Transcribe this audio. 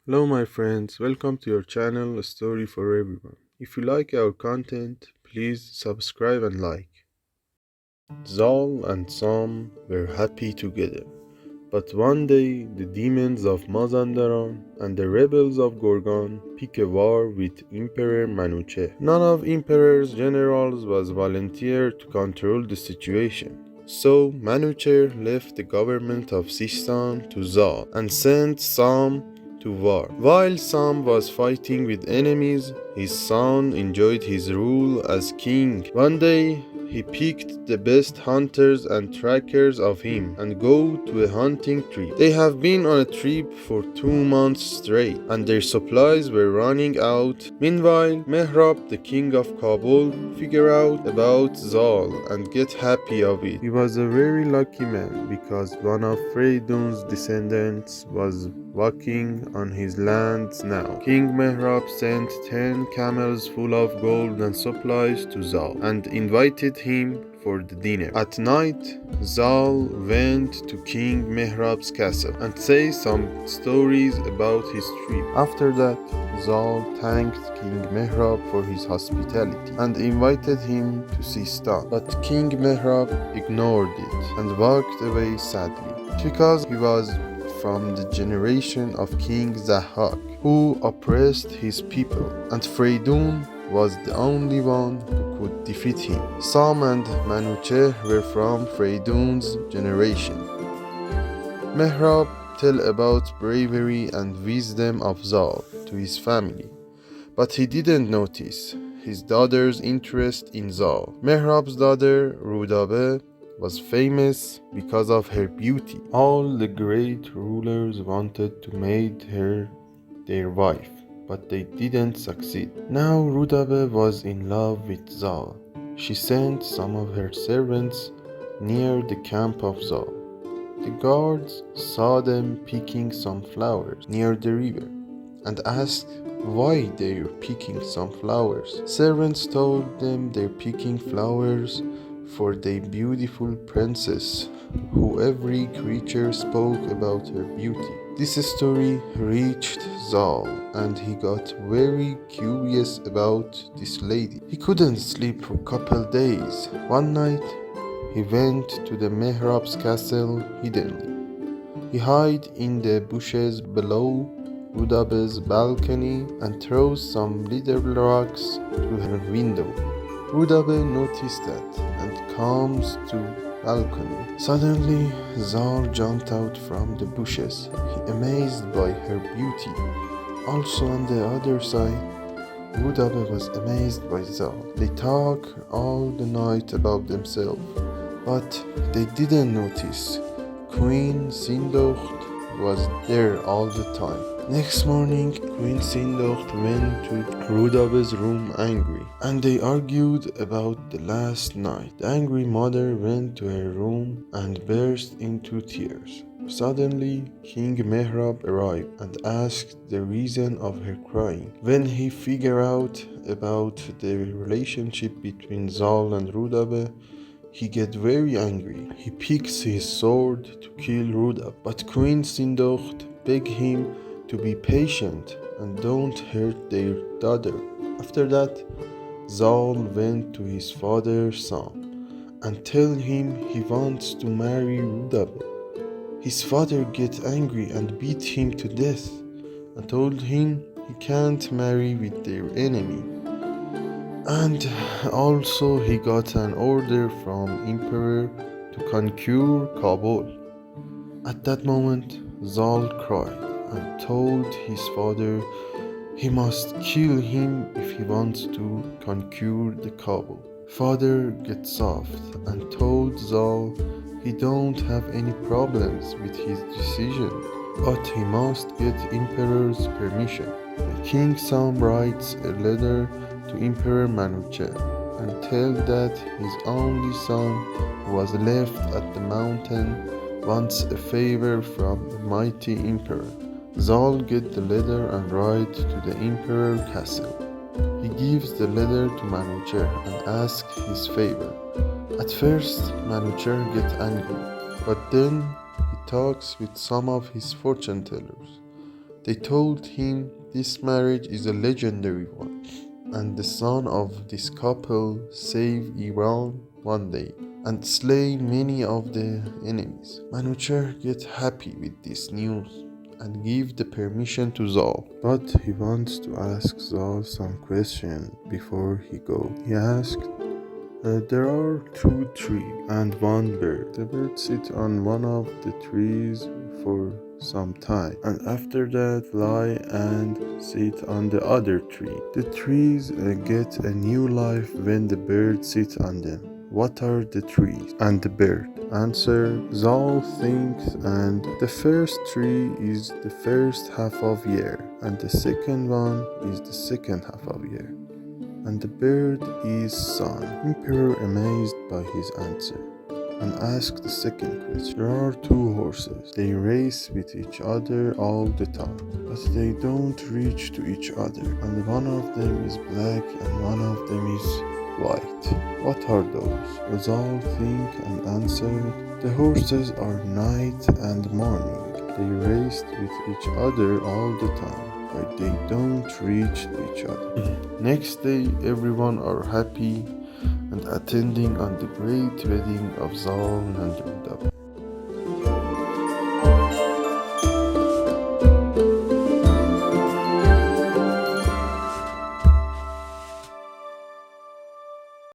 Hello, my friends. Welcome to your channel, A Story for Everyone. If you like our content, please subscribe and like. Zal and Sam were happy together. But one day, the demons of Mazandaran and the rebels of Gorgon pick a war with Emperor Manuche. None of Emperor's generals was volunteered to control the situation. So Manuche left the government of Sistan to Zal and sent Sam to war. While Sam was fighting with enemies, his son enjoyed his rule as king. One day, he picked the best hunters and trackers of him and go to a hunting trip. They have been on a trip for 2 months straight and their supplies were running out. Meanwhile, Mehrab, the king of Kabul, figure out about Zal and get happy of it. He was a very lucky man because one of Freydun's descendants was walking on his lands now. King Mehrab sent 10 camels full of gold and supplies to Zal and invited him for the dinner. At night, Zal went to King Mehrab's castle and say some stories about his trip. After that, Zal thanked King Mehrab for his hospitality and invited him to Sistan. But King Mehrab ignored it and walked away sadly because he was from the generation of King Zahak, who oppressed his people, and Freydun was the only one who could defeat him. Sam and Manuche were from Freydun's generation. Mehrab tell about bravery and wisdom of Zal to his family, but he didn't notice his daughter's interest in Zal. Mehrab's daughter, Rudabe, was famous because of her beauty. All the great rulers wanted to make her their wife, but they didn't succeed. Now Rudabe was in love with Zal. She sent some of her servants near the camp of Zal. The guards saw them picking some flowers near the river and asked why they're picking some flowers. Servants told them they're picking flowers for their beautiful princess, who every creature spoke about her beauty. This story reached Zal, and he got very curious about this lady. He couldn't sleep for a couple days. One night, he went to the Mehrab's castle hiddenly. He hid in the bushes below Rudabe's balcony and threw some little rocks through her window. Rudabe noticed that and comes to balcony. Suddenly, Zal jumped out from the bushes, amazed by her beauty. Also on the other side, Rudabe was amazed by Zal. They talk all the night about themselves, but they didn't notice Queen Sindocht was there all the time. Next morning, Queen Sindocht went to Rudabe's room angry, and they argued about the last night. The angry mother went to her room and burst into tears. Suddenly, King Mehrab arrived and asked the reason of her crying. When he figured out about the relationship between Zal and Rudabe, he gets very angry. He picks his sword to kill Rudab, but Queen Sindocht begs him to be patient and don't hurt their daughter. After that, Zal went to his father Sam and tell him he wants to marry Rudab. His father gets angry and beat him to death and told him he can't marry with their enemy. And also he got an order from Emperor to conquer Kabul. At that moment, Zal cried and told his father he must kill him if he wants to conquer the Kabul. Father gets soft and told Zal he don't have any problems with his decision, but he must get Emperor's permission. King Sam writes a letter to Emperor Manuche and tells that his only son who was left at the mountain wants a favor from the mighty emperor. Zal gets the letter and rides to the emperor castle. He gives the letter to Manucher and asks his favor. At first, Manucher gets angry, but then he talks with some of his fortune tellers. They told him this marriage is a legendary one, and the son of this couple save Iran one day and slay many of the enemies. Manucher get happy with this news and give the permission to Zal. But he wants to ask Zal some question before he goes. He asked, there are two trees and one bird. The bird sits on one of the trees for some time, and after that fly and sit on the other tree. The trees get a new life when the bird sits on them. What are the trees and the bird? Answer, Zal thinks, and the first tree is the first half of year, and the second one is the second half of year, and the bird is sun. Emperor amazed by his answer and asked the second question. There are two horses. They race with each other all the time, but they don't reach to each other, and one of them is black and one of them is white. What are those? Zal think and answered, the horses are night and morning. They raced with each other all the time, but they don't reach to each other. Next day, everyone are happy and attending on the great wedding of Zal and Rudab.